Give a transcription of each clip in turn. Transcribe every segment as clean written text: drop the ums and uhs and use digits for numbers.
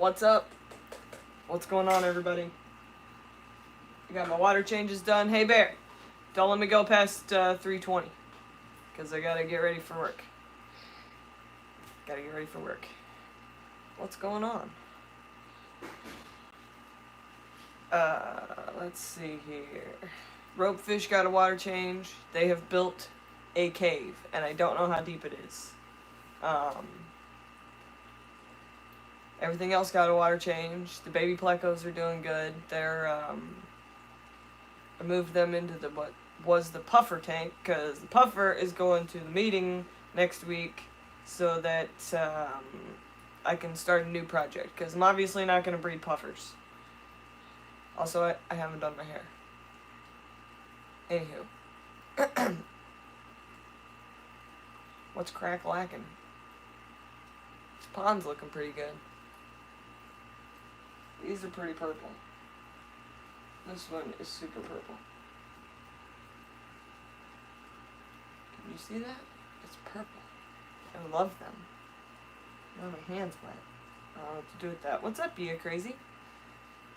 What's up? What's going on, everybody? I got my water changes done. Hey, Bear, don't let me go past 3:20, because I gotta get ready for work. What's going on? Let's see here. Ropefish got a water change. They have built a cave, and I don't know how deep it is. Everything else got a water change. The baby plecos are doing good. I moved them into what was the puffer tank, because the puffer is going to the meeting next week so that I can start a new project, because I'm obviously not going to breed puffers. Also, I haven't done my hair. Anywho. What's crack-lacking? This pond's looking pretty good. These are pretty purple. This one is super purple. Can you see that? It's purple. I love them. Now my hand's wet. I don't know what to do with that. What's up, you crazy?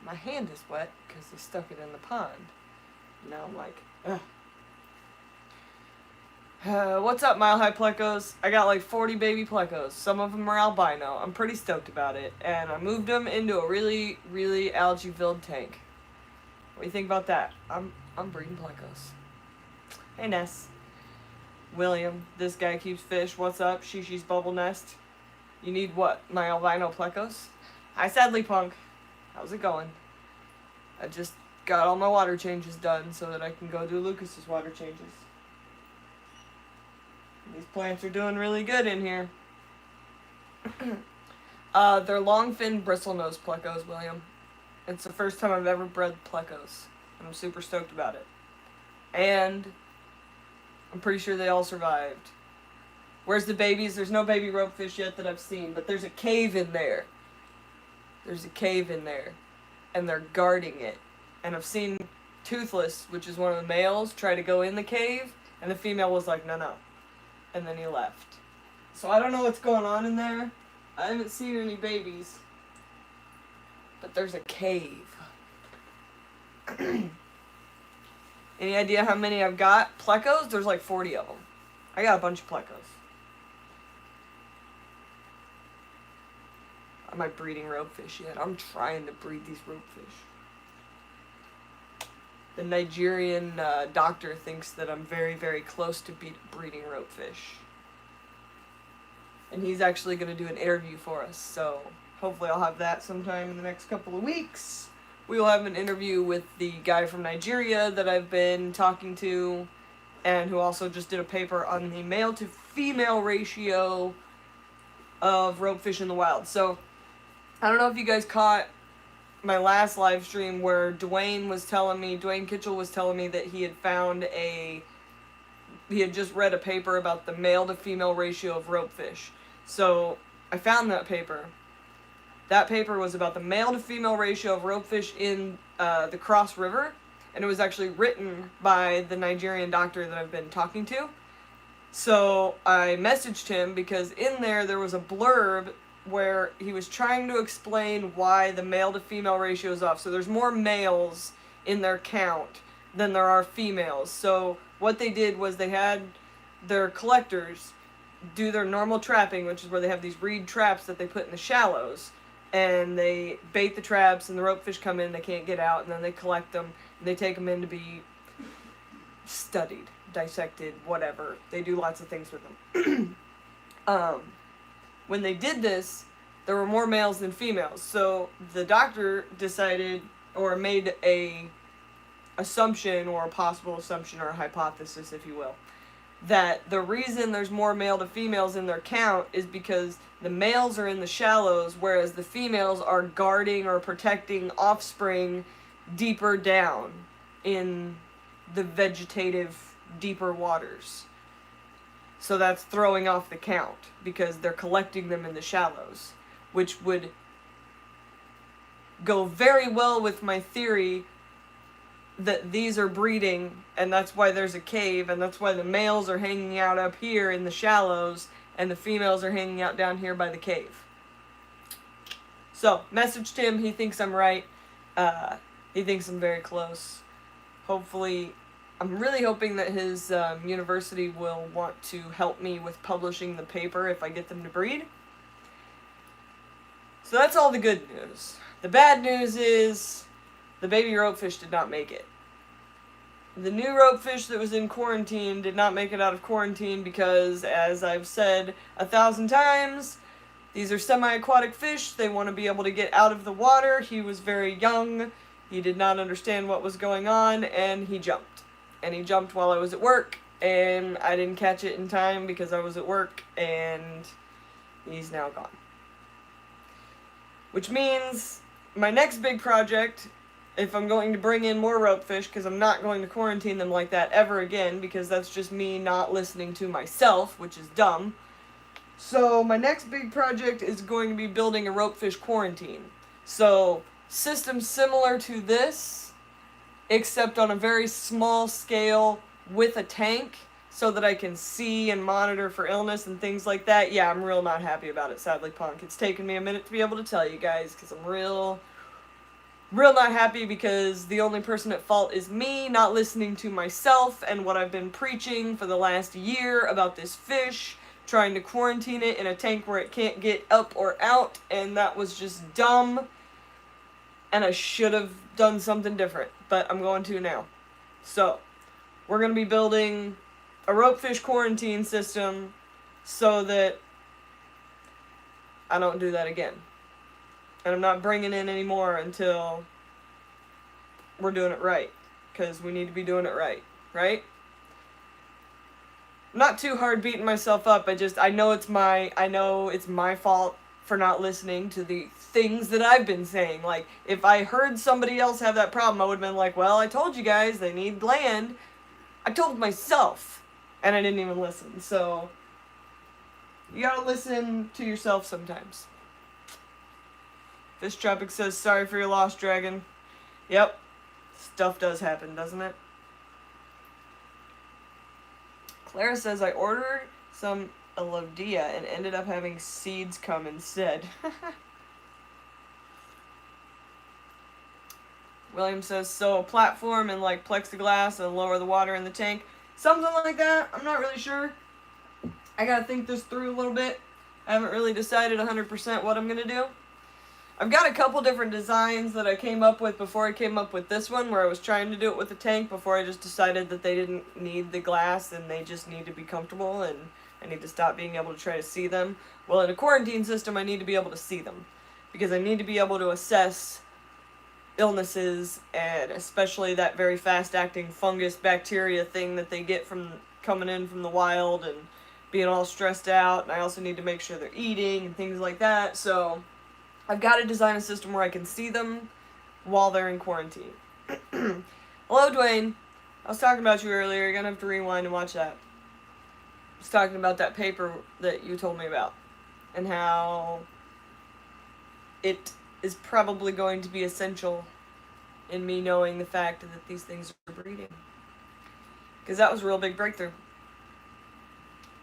My hand is wet because they stuck it in the pond. Now I'm like, ugh. What's up, Mile High Plecos? I got like 40 baby plecos. Some of them are albino. I'm pretty stoked about it. And I moved them into a really, really algae-filled tank. What do you think about that? I'm breeding plecos. Hey, Ness. William, this guy keeps fish. What's up? Shishi's Bubble Nest. You need what? My albino plecos? Hi, Sadly Punk. How's it going? I just got all my water changes done so that I can go do Lucas's water changes. These plants are doing really good in here. They're long-finned bristlenose plecos, William. It's the first time I've ever bred plecos. I'm super stoked about it. And I'm pretty sure they all survived. Where's the babies? There's no baby ropefish yet that I've seen, but there's a cave in there. And they're guarding it. And I've seen Toothless, which is one of the males, try to go in the cave, and the female was like, no. And then he left. So I don't know what's going on in there. I haven't seen any babies. But there's a cave. Any idea how many I've got? Plecos? There's like 40 of them. I got a bunch of plecos. Am I breeding ropefish yet? I'm trying to breed these ropefish. The Nigerian doctor thinks that I'm very, very close to breeding ropefish. And he's actually going to do an interview for us, so hopefully I'll have that sometime in the next couple of weeks. We will have an interview with the guy from Nigeria that I've been talking to, and who also just did a paper on the male to female ratio of ropefish in the wild. So, I don't know if you guys caught my last live stream where Dwayne Kitchell was telling me that he had just read a paper about the male to female ratio of ropefish. So I found that paper. That paper was about the male to female ratio of ropefish in the Cross River, and it was actually written by the Nigerian doctor that I've been talking to. So I messaged him because in there was a blurb where he was trying to explain why the male to female ratio is off. So there's more males in their count than there are females. So what they did was they had their collectors do their normal trapping, which is where they have these reed traps that they put in the shallows. And they bait the traps, and the ropefish come in, they can't get out, and then they collect them, and they take them in to be studied, dissected, whatever. They do lots of things with them. When they did this, there were more males than females. So the doctor decided, or made a assumption, or a possible assumption, or a hypothesis, if you will, that the reason there's more male to females in their count is because the males are in the shallows, whereas the females are guarding or protecting offspring deeper down in the vegetative, deeper waters. So that's throwing off the count, because they're collecting them in the shallows, which would go very well with my theory that these are breeding, and that's why there's a cave, and that's why the males are hanging out up here in the shallows, and the females are hanging out down here by the cave. So, messaged him. He thinks I'm right. He thinks I'm very close. Hopefully, I'm really hoping that his university will want to help me with publishing the paper if I get them to breed. So that's all the good news. The bad news is the baby ropefish did not make it. The new ropefish that was in quarantine did not make it out of quarantine because, as I've said 1,000 times, these are semi-aquatic fish. They want to be able to get out of the water. He was very young. He did not understand what was going on, and he jumped. And he jumped while I was at work, and I didn't catch it in time because I was at work, and he's now gone. Which means my next big project, if I'm going to bring in more ropefish, because I'm not going to quarantine them like that ever again, because that's just me not listening to myself, which is dumb. So my next big project is going to be building a ropefish quarantine. So, system similar to this, except on a very small scale with a tank, so that I can see and monitor for illness and things like that. Yeah, I'm real not happy about it, sadly, Punk. It's taken me a minute to be able to tell you guys, because I'm real not happy, because the only person at fault is me not listening to myself and what I've been preaching for the last year about this fish, trying to quarantine it in a tank where it can't get up or out, and that was just dumb, and I should have done something different, but I'm going to now. So, we're going to be building a ropefish quarantine system so that I don't do that again. And I'm not bringing in any more until we're doing it right. Because we need to be doing it right. Right? I'm not too hard beating myself up. I know it's my fault for not listening to the things that I've been saying. Like, if I heard somebody else have that problem, I would have been like, well, I told you guys they need land. I told myself. And I didn't even listen. So, you gotta listen to yourself sometimes. Fish Tropic says, sorry for your loss, Dragon. Yep. Stuff does happen, doesn't it? Clara says, I ordered some Elodia and ended up having seeds come instead. William says, so a platform and like plexiglass and lower the water in the tank. Something like that. I'm not really sure. I gotta think this through a little bit. I haven't really decided 100% what I'm gonna do. I've got a couple different designs that I came up with before I came up with this one, where I was trying to do it with the tank before I just decided that they didn't need the glass and they just need to be comfortable and I need to stop being able to try to see them. Well, in a quarantine system, I need to be able to see them because I need to be able to assess illnesses, and especially that very fast-acting fungus bacteria thing that they get from coming in from the wild and being all stressed out. And I also need to make sure they're eating and things like that. So I've got to design a system where I can see them while they're in quarantine. Hello, Dwayne. I was talking about you earlier. You're going to have to rewind and watch that. I was talking about that paper that you told me about and how it is probably going to be essential in me knowing the fact that these things are breeding. Because that was a real big breakthrough.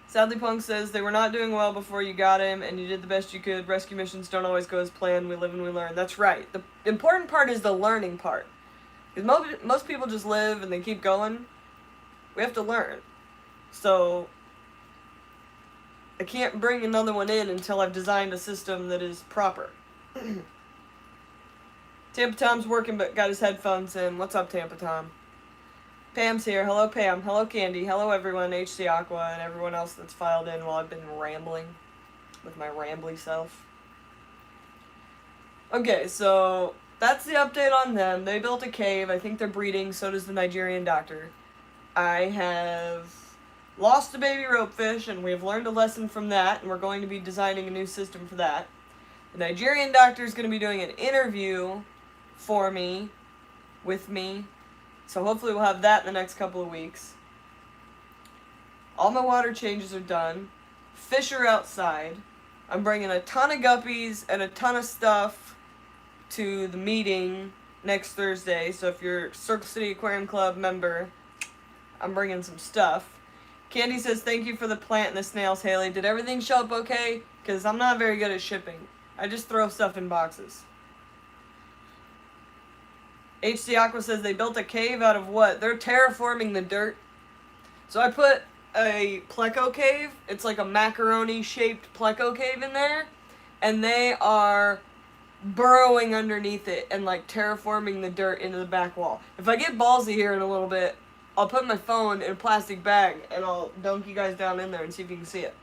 Sadly Punk says, they were not doing well before you got him, and you did the best you could. Rescue missions don't always go as planned. We live and we learn. That's right. The important part is the learning part. Because most people just live and they keep going. We have to learn. So, I can't bring another one in until I've designed a system that is proper. Tampa Tom's working but got his headphones in. What's up, Tampa Tom? Pam's here. Hello, Pam. Hello, Candy. Hello, everyone. HC Aqua and everyone else that's filed in while I've been rambling with my rambly self. Okay, so that's the update on them. They built a cave. I think they're breeding. So does the Nigerian doctor. I have lost a baby ropefish, and we've learned a lesson from that, and we're going to be designing a new system for that. The Nigerian doctor is going to be doing an interview for me, with me. So hopefully we'll have that in the next couple of weeks. All my water changes are done. Fish are outside. I'm bringing a ton of guppies and a ton of stuff to the meeting next Thursday. So if you're a Circle City Aquarium Club member, I'm bringing some stuff. Candy says, thank you for the plant and the snails, Haley. Did everything show up okay? Because I'm not very good at shipping. I just throw stuff in boxes. HC Aqua says they built a cave out of what? They're terraforming the dirt. So I put a pleco cave. It's like a macaroni-shaped pleco cave in there. And they are burrowing underneath it and like terraforming the dirt into the back wall. If I get ballsy here in a little bit, I'll put my phone in a plastic bag and I'll dunk you guys down in there and see if you can see it.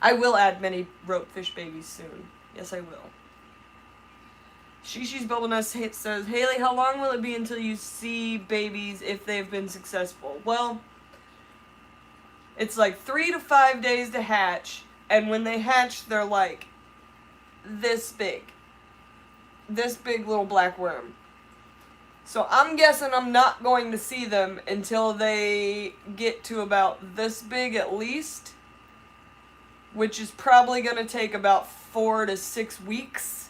I will add many ropefish babies soon. Yes, I will. Shishi's Bubble Nest says, Haley, how long will it be until you see babies if they've been successful? Well, it's like 3 to 5 days to hatch, and when they hatch, they're like this big. This big little black worm. So I'm guessing I'm not going to see them until they get to about this big at least, which is probably going to take about 4 to 6 weeks.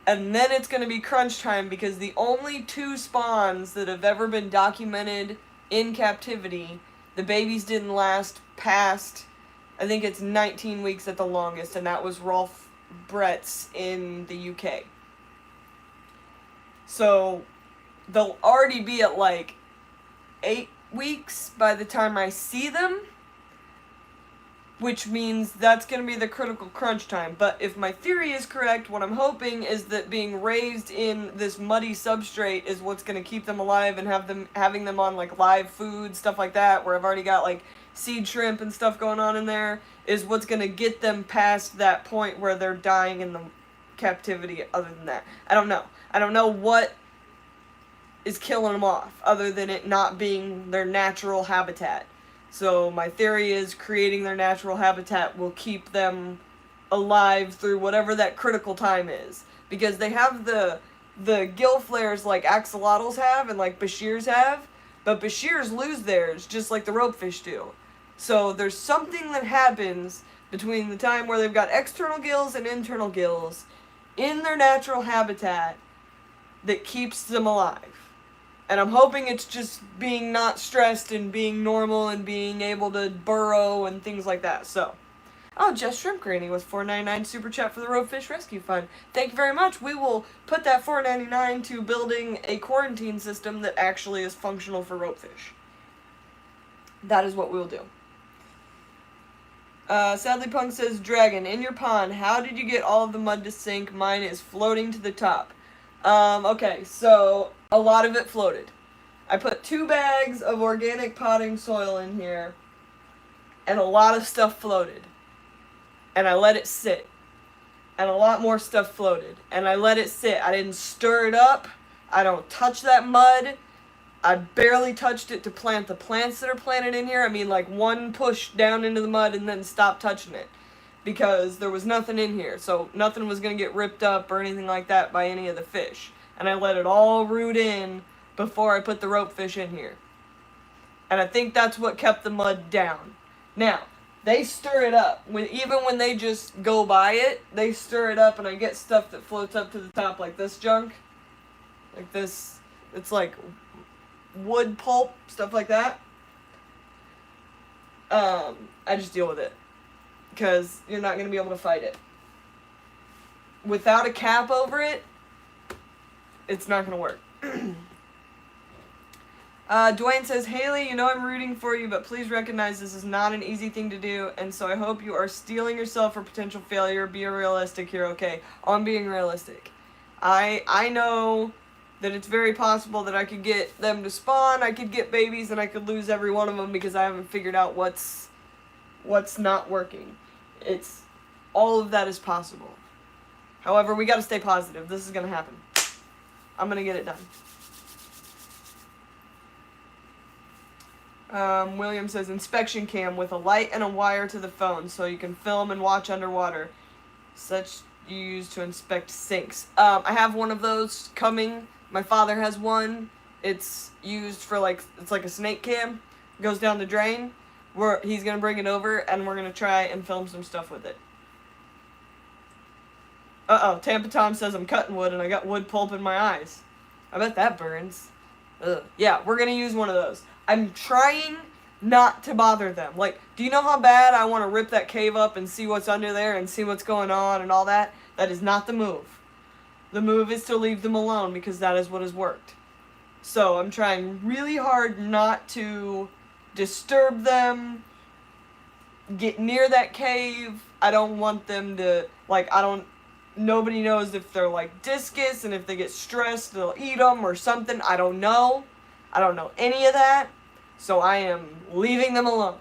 And then it's going to be crunch time, because the only 2 spawns that have ever been documented in captivity, the babies didn't last past, I think it's 19 weeks at the longest, and that was Rolf Brett's in the UK. So they'll already be at like 8 weeks by the time I see them, which means that's going to be the critical crunch time. But if my theory is correct, what I'm hoping is that being raised in this muddy substrate is what's going to keep them alive, and having them on like live food, stuff like that, where I've already got like seed shrimp and stuff going on in there, is what's going to get them past that point where they're dying in the captivity. Other than that, I don't know. I don't know what is killing them off, other than it not being their natural habitat. So my theory is creating their natural habitat will keep them alive through whatever that critical time is. Because they have the gill flares like axolotls have and like bashirs have, but bashirs lose theirs just like the ropefish do. So there's something that happens between the time where they've got external gills and internal gills in their natural habitat that keeps them alive. And I'm hoping it's just being not stressed and being normal and being able to burrow and things like that. So, oh, Just Shrimp Granny with $4.99 super chat for the Ropefish Rescue Fund. Thank you very much. We will put that $4.99 to building a quarantine system that actually is functional for ropefish. That is what we will do. Sadly Punk says, Dragon, in your pond, how did you get all of the mud to sink? Mine is floating to the top. Okay, so a lot of it floated. I put 2 bags of organic potting soil in here, and a lot of stuff floated. And I let it sit. And a lot more stuff floated. And I let it sit. I didn't stir it up. I don't touch that mud. I barely touched it to plant the plants that are planted in here. I mean, like one push down into the mud and then stop touching it. Because there was nothing in here, so nothing was going to get ripped up or anything like that by any of the fish. And I let it all root in before I put the ropefish in here. And I think that's what kept the mud down. Now, they stir it up. Even when they just go by it, they stir it up, and I get stuff that floats up to the top like this junk. Like this. It's like wood pulp, stuff like that. I just deal with it. Because you're not going to be able to fight it. Without a cap over it, it's not going to work. Dwayne says, Haley, you know I'm rooting for you, but please recognize this is not an easy thing to do, and so I hope you are steeling yourself for potential failure. Be realistic here, okay? I'm being realistic. I know that it's very possible that I could get them to spawn, I could get babies, and I could lose every one of them because I haven't figured out what's not working. All of that is possible. However, we gotta stay positive. This is gonna happen. I'm gonna get it done. William says, inspection cam with a light and a wire to the phone so you can film and watch underwater. Such you use to inspect sinks. I have one of those coming. My father has one. It's used for it's like a snake cam. It goes down the drain. He's going to bring it over, and we're going to try and film some stuff with it. Uh-oh, Tampa Tom says I'm cutting wood, and I got wood pulp in my eyes. I bet that burns. Ugh. Yeah, we're going to use one of those. I'm trying not to bother them. Like, do you know how bad I want to rip that cave up and see what's under there and see what's going on and all that? That is not the move. The move is to leave them alone because that is what has worked. So I'm trying really hard not to disturb them, get near that cave. I don't want them to, like, nobody knows if they're like discus and if they get stressed they'll eat them or something. I don't know. I don't know any of that. So I am leaving them alone.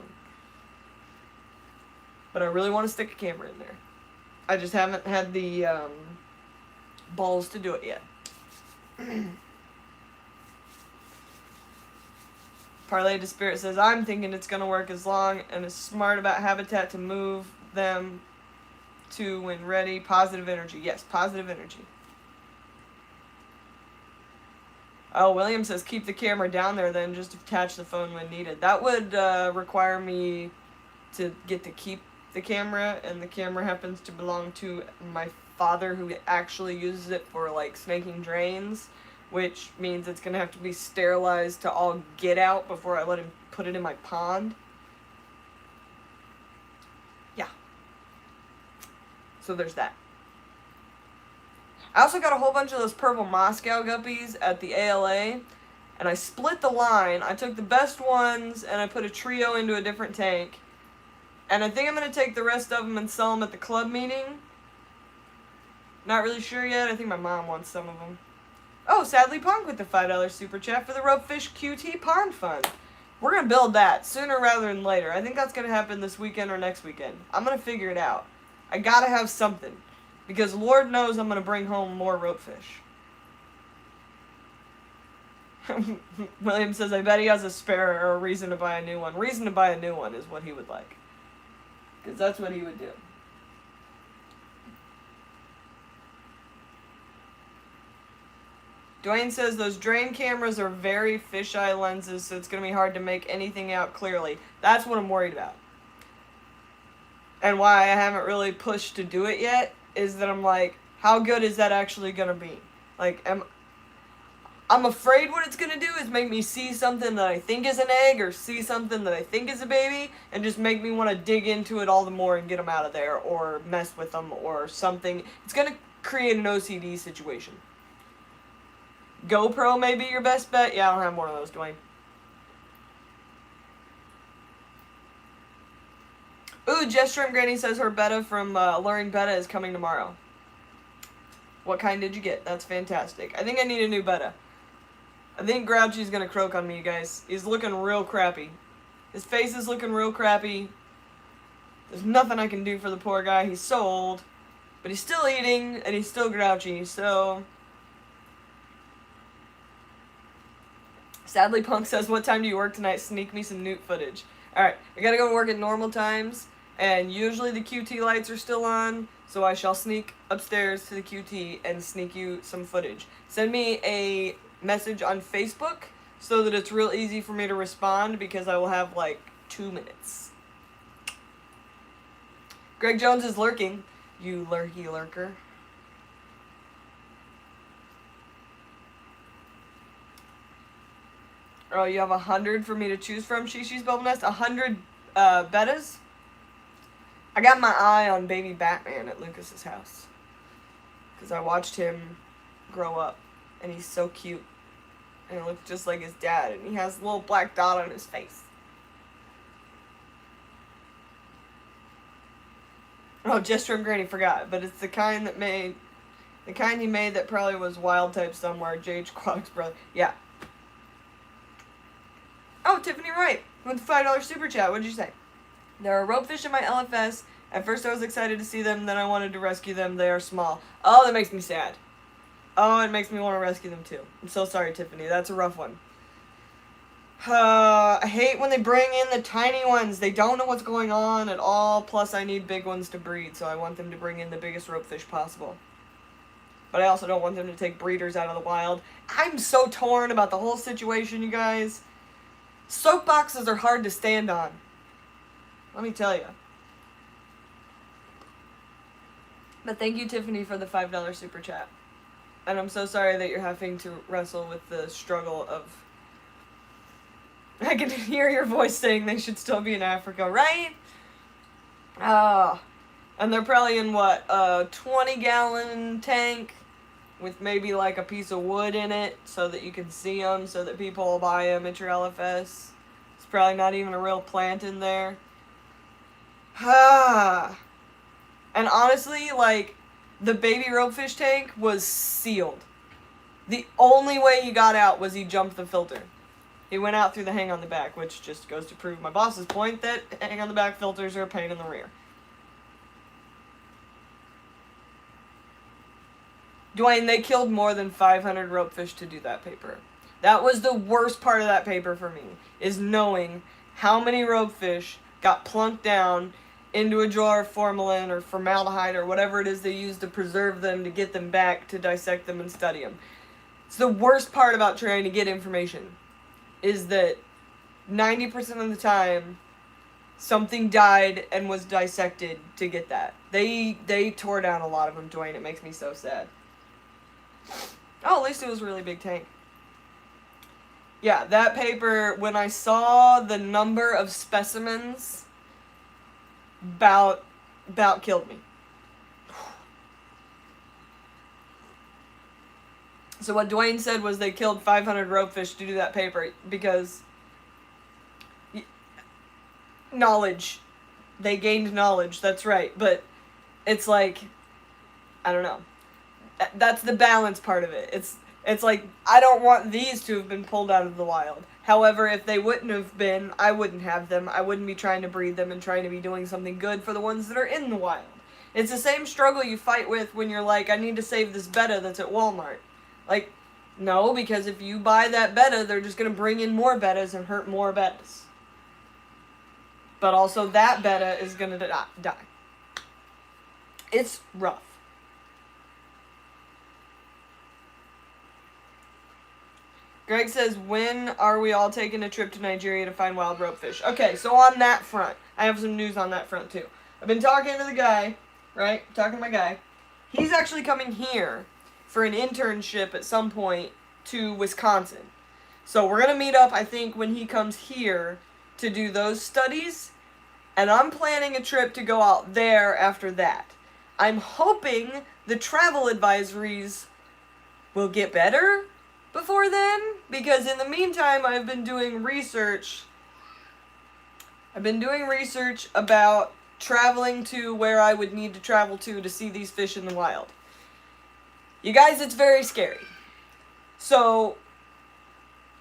But I really want to stick a camera in there. I just haven't had the balls to do it yet. Parlay to Spirit says, I'm thinking it's going to work as long and is smart about habitat to move them to when ready. Positive energy. Yes, positive energy. Oh, William says keep the camera down there then, just attach the phone when needed. That would require me to get to keep the camera, and the camera happens to belong to my father, who actually uses it for like snaking drains, which means it's going to have to be sterilized to all get out before I let him put it in my pond. Yeah. So there's that. I also got a whole bunch of those purple Moscow guppies at the ALA, and I split the line. I took the best ones, and I put a trio into a different tank, and I think I'm going to take the rest of them and sell them at the club meeting. Not really sure yet. I think my mom wants some of them. Oh, Sadly Punk with the $5 super chat for the ropefish QT pond fund. We're going to build that sooner rather than later. I think that's going to happen this weekend or next weekend. I'm going to figure it out. I got to have something. Because Lord knows I'm going to bring home more ropefish. William says, I bet he has a spare or a reason to buy a new one. Reason to buy a new one is what he would like. Because that's what he would do. Dwayne says, those drain cameras are very fisheye lenses, so it's going to be hard to make anything out clearly. That's what I'm worried about. And why I haven't really pushed to do it yet is that I'm like, how good is that actually going to be? Like, I'm afraid what it's going to do is make me see something that I think is an egg or see something that I think is a baby and just make me want to dig into it all the more and get them out of there or mess with them or something. It's going to create an OCD situation. GoPro may be your best bet. Yeah, I don't have one of those, Dwayne. Ooh, Jess Shrimp Granny says her betta from Luring Betta is coming tomorrow. What kind did you get? That's fantastic. I think I need a new betta. I think Grouchy's gonna croak on me, you guys. He's looking real crappy. His face is looking real crappy. There's nothing I can do for the poor guy. He's so old. But he's still eating, and he's still grouchy, so... Sadly Punk says, what time do you work tonight? Sneak me some newt footage. Alright, I gotta go to work at normal times. And usually the QT lights are still on, so I shall sneak upstairs to the QT and sneak you some footage. Send me a message on Facebook so that it's real easy for me to respond because I will have like 2 minutes. Greg Jones is lurking. You lurky lurker. Oh, you have 100 for me to choose from, Shishi's Bubble Nest? 100 bettas? I got my eye on baby Batman at Lucas's house. Because I watched him grow up. And he's so cute. And he looks just like his dad. And he has a little black dot on his face. Oh, just from Granny forgot. But it's the kind that made... The kind he made that probably was wild type somewhere. J.H. Quack's brother. Yeah. Oh, Tiffany Wright. With the $5 super chat. What did you say? There are ropefish in my LFS. At first I was excited to see them, then I wanted to rescue them. They are small. Oh, that makes me sad. Oh, it makes me want to rescue them too. I'm so sorry, Tiffany. That's a rough one. I hate when they bring in the tiny ones. They don't know what's going on at all. Plus, I need big ones to breed, so I want them to bring in the biggest ropefish possible. But I also don't want them to take breeders out of the wild. I'm so torn about the whole situation, you guys. Soapboxes are hard to stand on. Let me tell you. But thank you, Tiffany, for the $5 super chat. And I'm so sorry that you're having to wrestle with the struggle of I can hear your voice saying they should still be in Africa, right? And they're probably in what, a 20-gallon tank with maybe like a piece of wood in it so that you can see them, so that people will buy them at your LFS. It's probably not even a real plant in there. And honestly, like, the baby ropefish tank was sealed. The only way he got out was he jumped the filter. He went out through the hang on the back, which just goes to prove my boss's point that hang on the back filters are a pain in the rear. Dwayne, they killed more than 500 ropefish to do that paper. That was the worst part of that paper for me, is knowing how many ropefish got plunked down into a jar of formalin or formaldehyde or whatever it is they use to preserve them, to get them back, to dissect them and study them. It's the worst part about trying to get information, is that 90% of the time, something died and was dissected to get that. They tore down a lot of them, Dwayne. It makes me so sad. Oh, at least it was a really big tank. Yeah, that paper, when I saw the number of specimens, about killed me. So what Dwayne said was they killed 500 ropefish to do that paper because knowledge. They gained knowledge, that's right. But it's like, I don't know. That's the balance part of it. It's like, I don't want these to have been pulled out of the wild. However, if they wouldn't have been, I wouldn't have them. I wouldn't be trying to breed them and trying to be doing something good for the ones that are in the wild. It's the same struggle you fight with when you're like, I need to save this betta that's at Walmart. Like, no, because if you buy that betta, they're just going to bring in more bettas and hurt more bettas. But also that betta is going to die. It's rough. Greg says, when are we all taking a trip to Nigeria to find wild ropefish? Okay, so on that front, I have some news on that front too. I've been talking to the guy, right? Talking to my guy. He's actually coming here for an internship at some point to Wisconsin. So we're going to meet up, I think, when he comes here to do those studies. And I'm planning a trip to go out there after that. I'm hoping the travel advisories will get better before then, because in the meantime I've been doing research about traveling to where I would need to travel to see these fish in the wild. You guys, it's very scary. So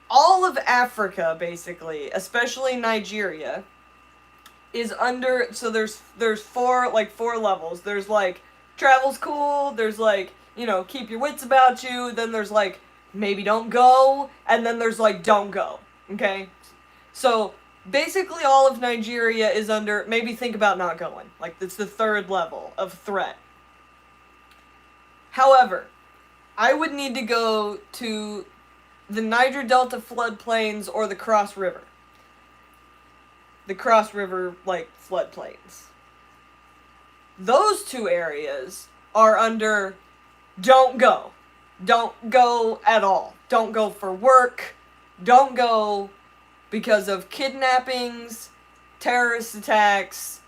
all of Africa, basically, especially Nigeria, is under, so there's four levels. There's like, travel's cool, there's like, you know, keep your wits about you, then there's like, maybe don't go, and then there's like, don't go, okay? So basically all of Nigeria is under, maybe think about not going. Like, it's the third level of threat. However, I would need to go to the Niger Delta floodplains or the Cross River. The Cross River, like, floodplains. Those two areas are under don't go. Don't go at all. Don't go for work. Don't go because of kidnappings, terrorist attacks,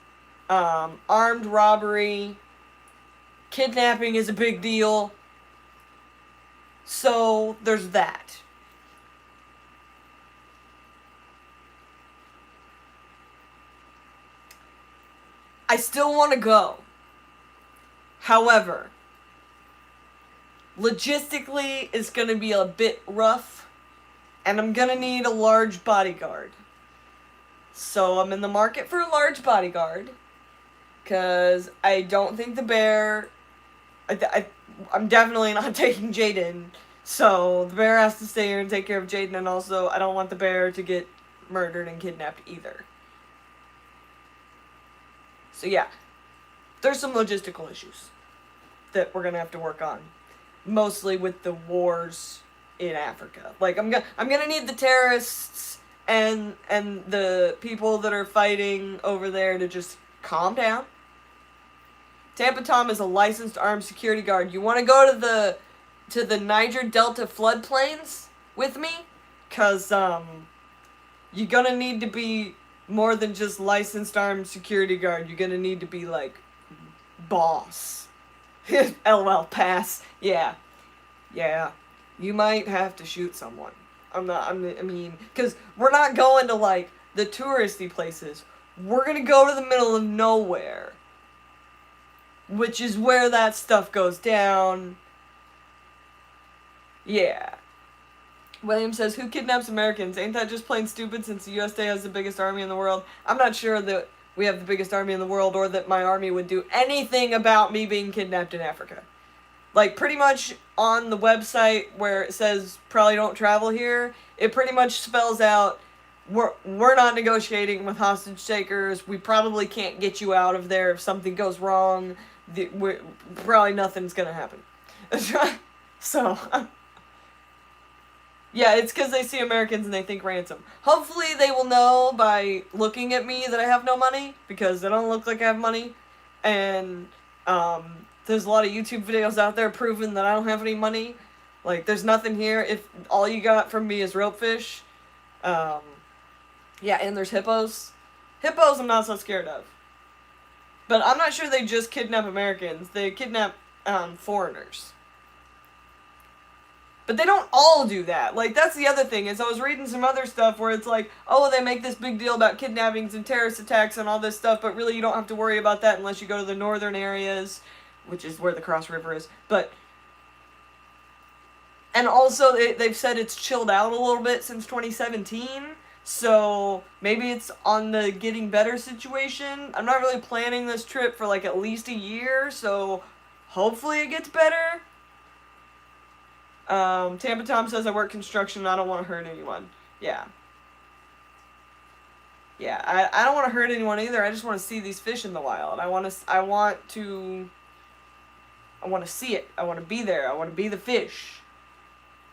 armed robbery. Kidnapping is a big deal. So, there's that. I still want to go. However, logistically, it's going to be a bit rough, and I'm going to need a large bodyguard. So I'm in the market for a large bodyguard, because I don't think the bear, I'm definitely not taking Jaden, so the bear has to stay here and take care of Jaden, and also I don't want the bear to get murdered and kidnapped either. So yeah, there's some logistical issues that we're going to have to work on. Mostly with the wars in Africa. Like, I'm gonna need the terrorists and the people that are fighting over there to just calm down. Tampa Tom is a licensed armed security guard. You want to go to the Niger Delta floodplains with me? Cause you're gonna need to be more than just licensed armed security guard. You're gonna need to be like boss. LOL, pass. Yeah. Yeah. You might have to shoot someone. I mean, because we're not going to like the touristy places. We're gonna go to the middle of nowhere, which is where that stuff goes down. Yeah. William says, who kidnaps Americans? Ain't that just plain stupid since the USA has the biggest army in the world? I'm not sure that we have the biggest army in the world or that my army would do anything about me being kidnapped in Africa. Like, pretty much on the website where it says, probably don't travel here, it pretty much spells out, we're not negotiating with hostage takers, we probably can't get you out of there if something goes wrong, probably nothing's gonna happen. So... yeah, it's because they see Americans and they think ransom. Hopefully they will know by looking at me that I have no money, because I don't look like I have money. And there's a lot of YouTube videos out there proving that I don't have any money. Like, there's nothing here if all you got from me is ropefish. Yeah, and there's hippos. Hippos I'm not so scared of. But I'm not sure they just kidnap Americans. They kidnap foreigners. But they don't all do that. Like, that's the other thing, is I was reading some other stuff where it's like, oh, they make this big deal about kidnappings and terrorist attacks and all this stuff, but really you don't have to worry about that unless you go to the northern areas, which is where the Cross River is. But, and also they've said it's chilled out a little bit since 2017, so maybe it's on the getting better situation. I'm not really planning this trip for like at least a year, so hopefully it gets better. Tampa Tom says I work construction and I don't want to hurt anyone. Yeah. Yeah, I don't want to hurt anyone either. I just want to see these fish in the wild. I want to see it. I want to be there. I want to be the fish.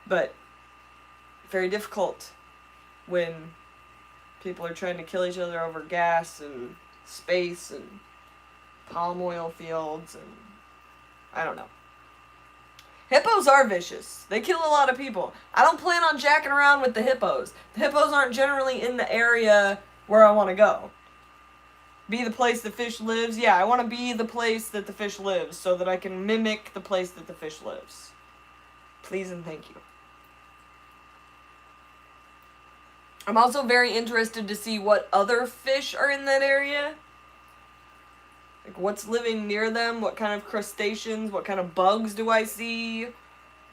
But very difficult when people are trying to kill each other over gas and space and palm oil fields and I don't know. Hippos are vicious. They kill a lot of people. I don't plan on jacking around with the hippos. The hippos aren't generally in the area where I want to go. Be the place the fish lives? Yeah, I want to be the place that the fish lives so that I can mimic the place that the fish lives. Please and thank you. I'm also very interested to see what other fish are in that area. Like, what's living near them? What kind of crustaceans? What kind of bugs do I see?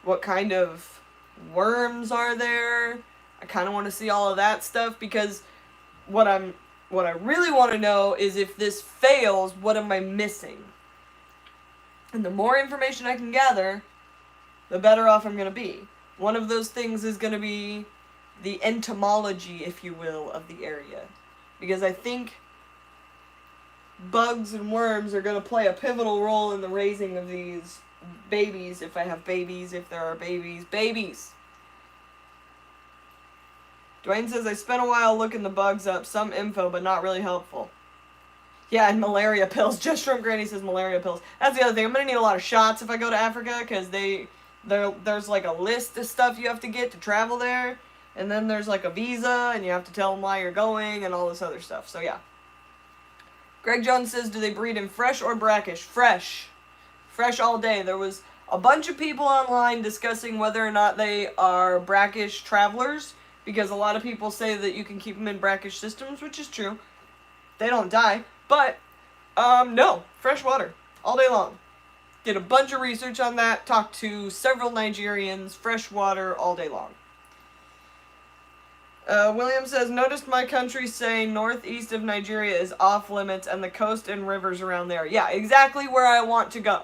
What kind of worms are there? I kind of want to see all of that stuff because what I really want to know is if this fails, what am I missing? And the more information I can gather, the better off I'm going to be. One of those things is going to be the entomology, if you will, of the area. Because I think bugs and worms are going to play a pivotal role in the raising of these babies, if I have babies, if there are babies. Babies! Dwayne says, I spent a while looking the bugs up, some info, but not really helpful. Yeah, and malaria pills. Just Shrimp Granny says malaria pills. That's the other thing. I'm going to need a lot of shots if I go to Africa, because there's like a list of stuff you have to get to travel there, and then there's like a visa, and you have to tell them why you're going, and all this other stuff. So yeah. Greg Jones says, do they breed in fresh or brackish? Fresh. Fresh all day. There was a bunch of people online discussing whether or not they are brackish travelers, because a lot of people say that you can keep them in brackish systems, which is true. They don't die. But, no. Fresh water. All day long. Did a bunch of research on that. Talked to several Nigerians. Fresh water all day long. William says, noticed my country say northeast of Nigeria is off limits and the coast and rivers around there. Yeah, exactly where I want to go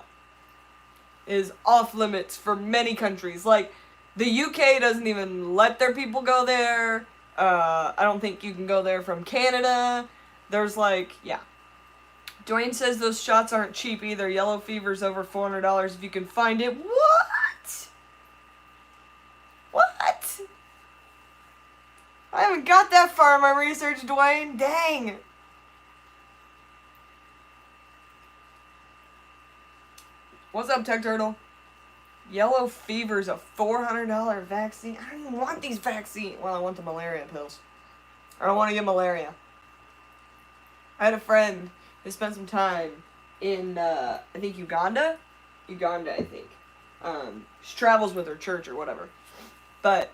is off limits for many countries. Like, the UK doesn't even let their people go there. I don't think you can go there from Canada. There's like, yeah. Dwayne says those shots aren't cheap either. Yellow fever's over $400 if you can find it. What? What? I haven't got that far in my research, Dwayne. Dang. What's up, Tech Turtle? Yellow fever's a $400 vaccine. I don't even want these vaccines. Well, I want the malaria pills. I don't want to get malaria. I had a friend who spent some time in, I think, Uganda? Uganda, I think. She travels with her church or whatever. But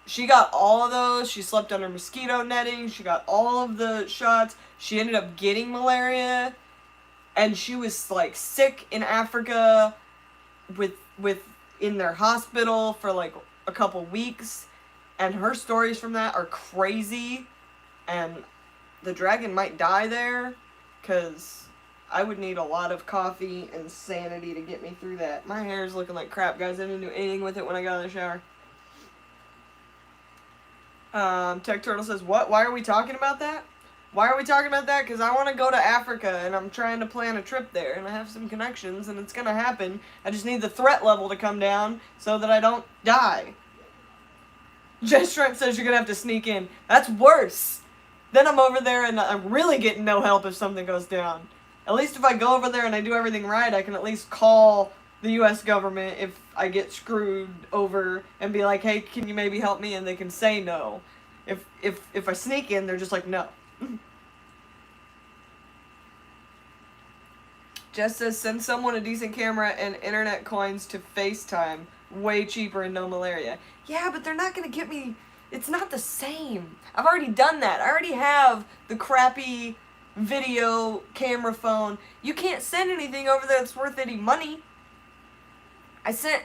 she got all of those. She slept under mosquito netting. She got all of the shots. She ended up getting malaria. And she was, like, sick in Africa with in their hospital for, like, a couple weeks. And her stories from that are crazy. And the dragon might die there, because I would need a lot of coffee and sanity to get me through that. My hair is looking like crap, guys. I didn't do anything with it when I got in the shower. Tech Turtle says, what? Why are we talking about that? Why are we talking about that? Because I want to go to Africa, and I'm trying to plan a trip there, and I have some connections, and it's going to happen. I just need the threat level to come down so that I don't die. Jess Trent says you're going to have to sneak in. That's worse. Then I'm over there, and I'm really getting no help if something goes down. At least if I go over there and I do everything right, I can at least call the U.S. government if I get screwed over and be like, hey, can you maybe help me? And they can say no. If I sneak in, they're just like, no. Jess says, send someone a decent camera and internet coins to FaceTime. Way cheaper and no malaria. Yeah, but they're not going to get me... It's not the same. I've already done that. I already have the crappy video camera phone. You can't send anything over there that's worth any money. I sent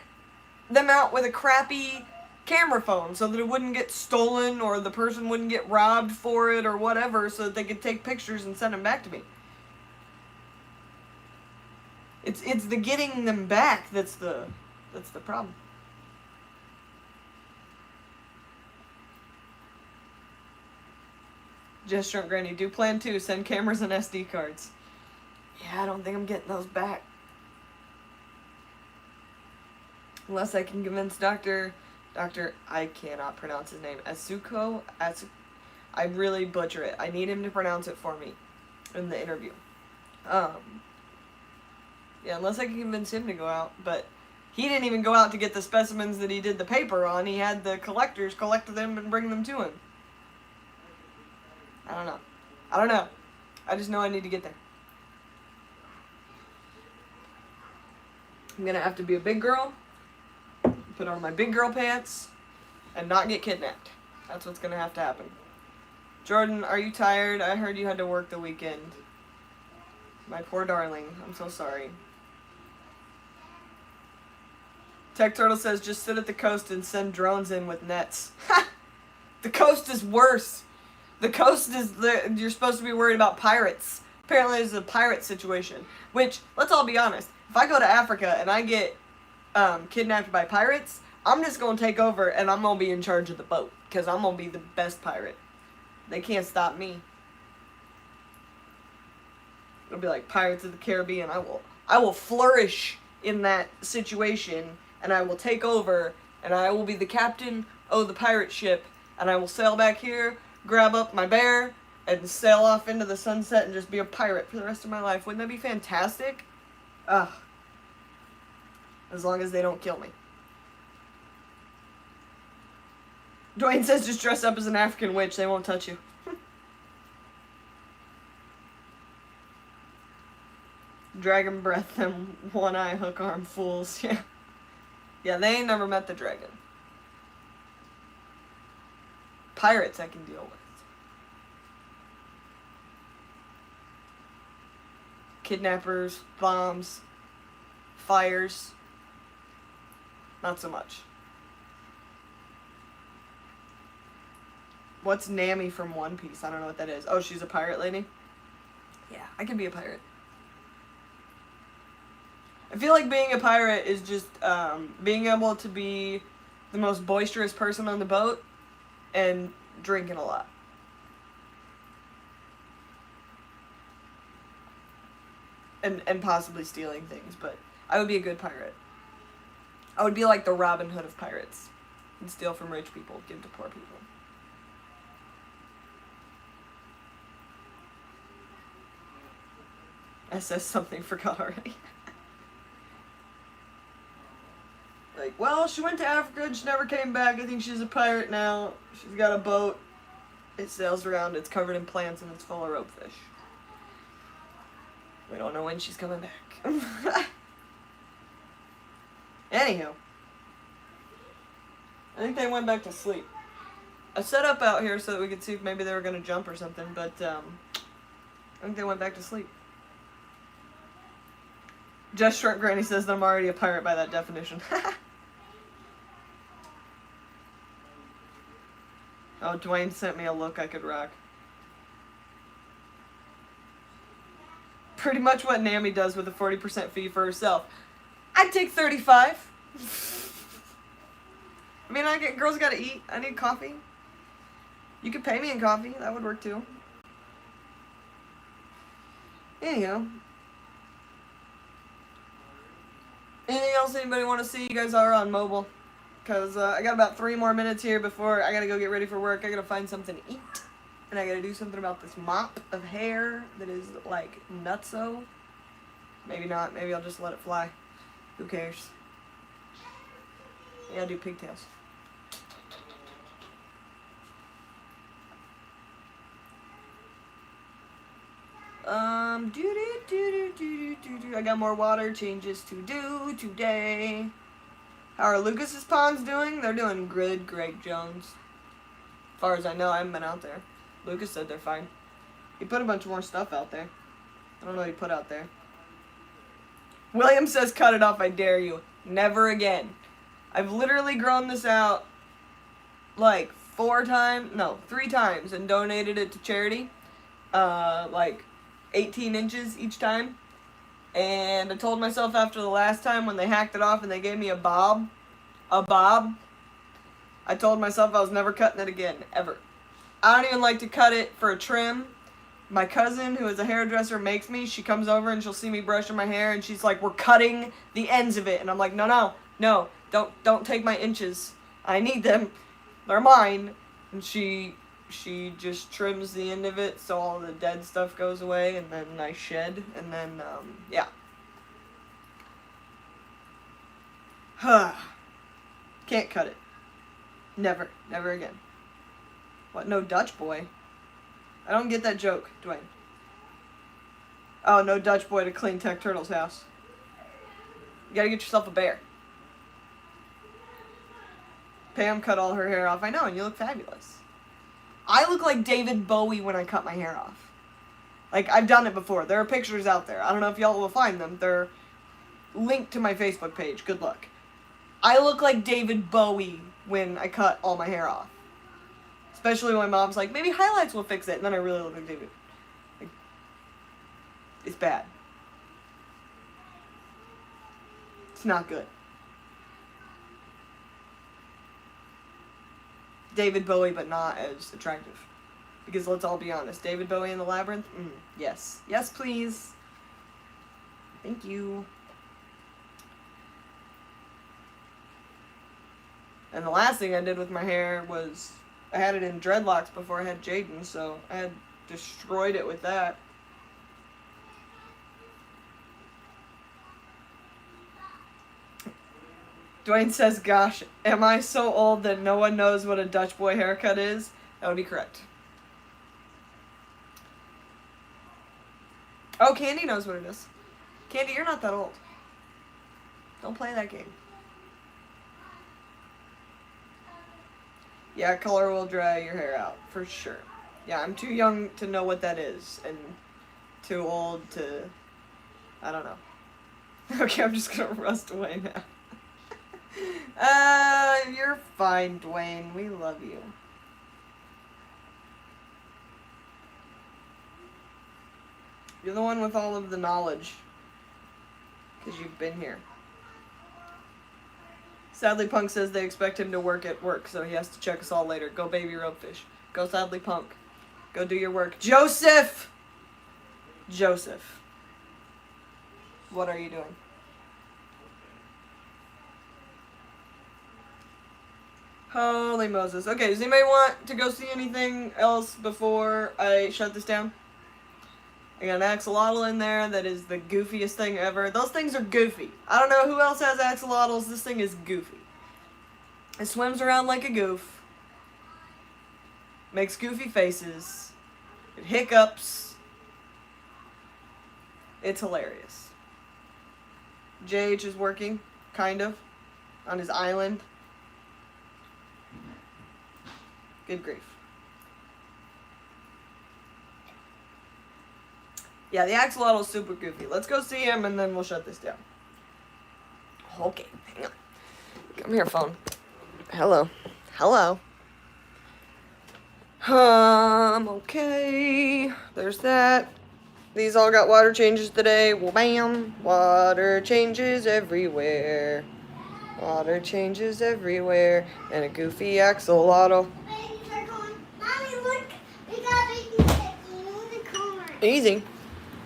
them out with a crappy camera phone so that it wouldn't get stolen or the person wouldn't get robbed for it or whatever, so that they could take pictures and send them back to me. It's the getting them back that's the problem. Just Drunk Granny, do plan 2, send cameras and SD cards. Yeah, I don't think I'm getting those back. Unless I can convince Dr. I cannot pronounce his name. Asuko? I really butcher it. I need him to pronounce it for me in the interview. Yeah, unless I can convince him to go out. But he didn't even go out to get the specimens that he did the paper on. He had the collectors collect them and bring them to him. I don't know. I just know I need to get there. I'm gonna have to be a big girl, put on my big girl pants, and not get kidnapped. That's what's gonna have to happen. Jordan, are you tired? I heard you had to work the weekend. My poor darling. I'm so sorry. Tech Turtle says, just sit at the coast and send drones in with nets. Ha! The coast is worse. The coast is, you're supposed to be worried about pirates. Apparently there's a pirate situation. Which, let's all be honest, if I go to Africa and I get kidnapped by pirates, I'm just going to take over and I'm going to be in charge of the boat. Because I'm going to be the best pirate. They can't stop me. It'll be like Pirates of the Caribbean. I will flourish in that situation, and I will take over, and I will be the captain of the pirate ship, and I will sail back here, grab up my bear, and sail off into the sunset and just be a pirate for the rest of my life. Wouldn't that be fantastic? Ugh. As long as they don't kill me. Dwayne says just dress up as an African witch. They won't touch you. Dragon breath, them one eye, hook arm fools. Yeah. Yeah, they ain't never met the dragon. Pirates I can deal with. Kidnappers, bombs, fires. Not so much. What's Nami from One Piece? I don't know what that is. Oh, she's a pirate lady? Yeah, I can be a pirate. I feel like being a pirate is just being able to be the most boisterous person on the boat and drinking a lot. And possibly stealing things, but I would be a good pirate. I would be like the Robin Hood of pirates. And steal from rich people, give to poor people. I said something, forgot already. Like, well, she went to Africa and she never came back. I think she's a pirate now. She's got a boat. It sails around, it's covered in plants, and it's full of ropefish. We don't know when she's coming back. Anywho. I think they went back to sleep. I set up out here so that we could see if maybe they were going to jump or something, but I think they went back to sleep. Just Shrimp Granny says that I'm already a pirate by that definition. Oh, Dwayne sent me a look I could rock. Pretty much what Nami does with a 40% fee for herself. I'd take 35. I mean, girls gotta eat. I need coffee. You could pay me in coffee. That would work too. Anyhow. Anything else anybody want to see? You guys are on mobile. Because I got about 3 more minutes here before I gotta go get ready for work. I gotta find something to eat. And I gotta do something about this mop of hair that is like nutso. Maybe not. Maybe I'll just let it fly. Who cares? I gotta do pigtails. I got more water changes to do today. How are Lucas's ponds doing? They're doing good, Greg Jones. As far as I know, I haven't been out there. Lucas said they're fine. He put a bunch more stuff out there. I don't know what he put out there. William says, cut it off, I dare you. Never again. I've literally grown this out like 3 times and donated it to charity. Like 18 inches each time. And I told myself after the last time when they hacked it off and they gave me a bob, I told myself I was never cutting it again, ever. I don't even like to cut it for a trim. My cousin, who is a hairdresser, makes me. She comes over and she'll see me brushing my hair and she's like, we're cutting the ends of it. And I'm like, no, don't take my inches. I need them. They're mine. And she just trims the end of it so all the dead stuff goes away, and then I shed, and then, yeah. Can't cut it. Never again. What, no Dutch boy? I don't get that joke, Dwayne. Oh, no Dutch boy to clean Tech Turtle's house. You gotta get yourself a bear. Pam cut all her hair off. I know, and you look fabulous. I look like David Bowie when I cut my hair off. Like, I've done it before. There are pictures out there. I don't know if y'all will find them. They're linked to my Facebook page. Good luck. I look like David Bowie when I cut all my hair off. Especially when my mom's like, maybe highlights will fix it. And then I really look like David. Like, it's bad. It's not good. David Bowie, but not as attractive. Because let's all be honest, David Bowie in the Labyrinth? Yes. Yes, please. Thank you. And the last thing I did with my hair was, I had it in dreadlocks before I had Jaden, so I had destroyed it with that. Dwayne says, gosh, am I so old that no one knows what a Dutch boy haircut is? That would be correct. Oh, Candy knows what it is. Candy, you're not that old. Don't play that game. Yeah, color will dry your hair out, for sure. Yeah, I'm too young to know what that is, and too old to... I don't know. Okay, I'm just gonna rust away now. You're fine, Dwayne. We love you. You're the one with all of the knowledge. Because you've been here. Sadly Punk says they expect him to work at work, so he has to check us all later. Go baby ropefish. Go Sadly Punk. Go do your work. Joseph! Joseph. What are you doing? Holy Moses. Okay, does anybody want to go see anything else before I shut this down? I got an axolotl in there that is the goofiest thing ever. Those things are goofy. I don't know who else has axolotls. This thing is goofy. It swims around like a goof. makes goofy faces, it hiccups. It's hilarious. JH is working, kind of, on his island. Good grief. Yeah, the axolotl is super goofy. Let's go see him and then we'll shut this down. Okay, hang on. Come here, phone. Hello. Hello. Okay. There's that. These all got water changes today. Well, bam. Water changes everywhere. Water changes everywhere. And a goofy axolotl. Mommy, look. We got baby in the car. Easy.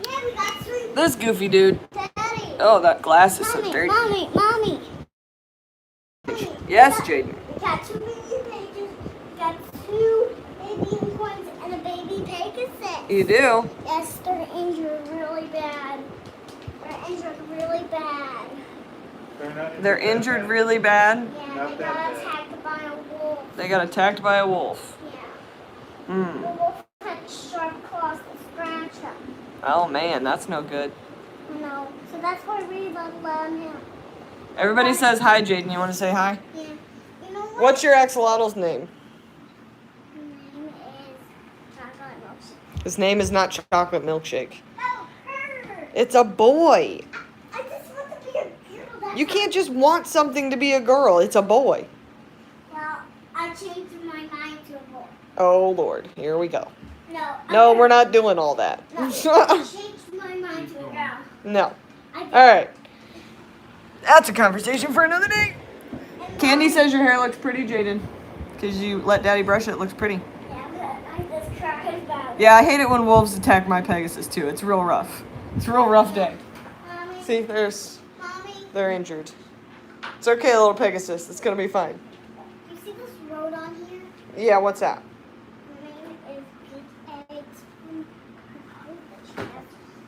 Yeah, we got three. This goofy dude. Daddy. Oh, that glass is so dirty. Mommy. Yes, Jaden. We got two baby pages. We got two baby unicorns and a baby Pegasus. You do? Yes, they're injured really bad. They're injured really bad. Yeah, they got attacked by a wolf. They got attacked by a wolf. Yeah. The wolf had sharp claws to scratch them. Oh man, that's no good. No, so that's why we let him. Everybody says hi, Jaden. You want to say hi? Yeah. You know what? What's your axolotl's name? His name is chocolate milkshake. His name is not chocolate milkshake. Oh, her. It's a boy. I just want to be a girl. That's You can't just want something to be a girl. It's a boy. Well, I changed my mind to a boy. Oh Lord, here we go. No. No, we're not doing all that. No, I changed my mind to a girl. No. I did. All right. That's a conversation for another day. And Candy Mommy- says your hair looks pretty, Jaden. Because you let Daddy brush it, it looks pretty. Yeah, but I just cried about it. Yeah, I hate it when wolves attack my Pegasus too. It's real rough. It's a real rough day. Mommy, See, Mommy, they're injured. It's okay, little Pegasus. It's gonna be fine. you see this road on here? Yeah, what's that? The name is Big Eggs from Ropefish.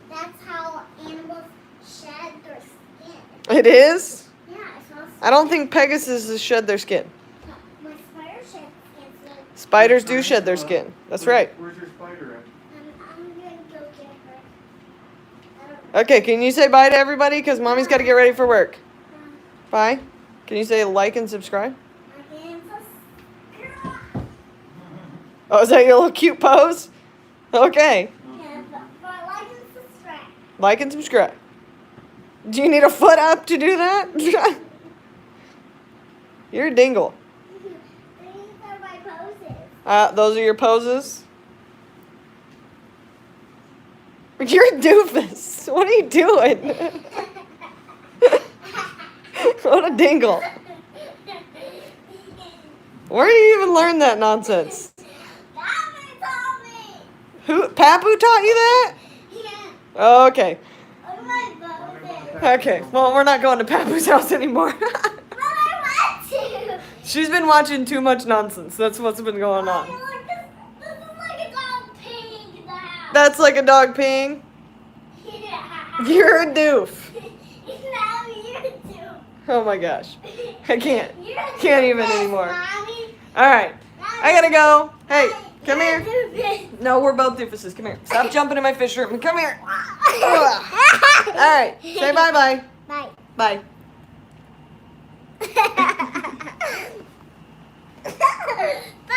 That's how animals shed their skin. It is? Yeah, I saw. I don't think Pegasuses shed their skin. My spider shed skin. So Spiders do shed their skin. That's right. Where's your spider at? I'm gonna go get her. I don't Okay, can you say bye to everybody? Because Mommy's got to get ready for work. know. Bye. Can you say like and subscribe? Again, Oh, is that your little cute pose? Okay. yeah, but like and subscribe. Like and subscribe. Do you need a foot up to do that? You're a dingle. These are my poses. Those are your poses? You're a doofus. What are you doing? What a dingle. Where do you even learn that nonsense? Mommy taught me. Who? Papu taught you that? Yeah. Okay. Look at my poses. Okay. Well, we're not going to Papu's house anymore. But I want to. She's been watching too much nonsense. That's what's been going Mommy, on. look, this is like a dog peeing in the house. That's like a dog peeing. Yeah. You're a doof. Now you're too. Oh my gosh. I can't. You're Can't even doofus, anymore. Mommy. All right. I gotta go. Hey, come You're here. doofus. No, we're both doofuses. Come here. Stop jumping in my fish room. Come here. All right. Say bye-bye. Bye. Bye.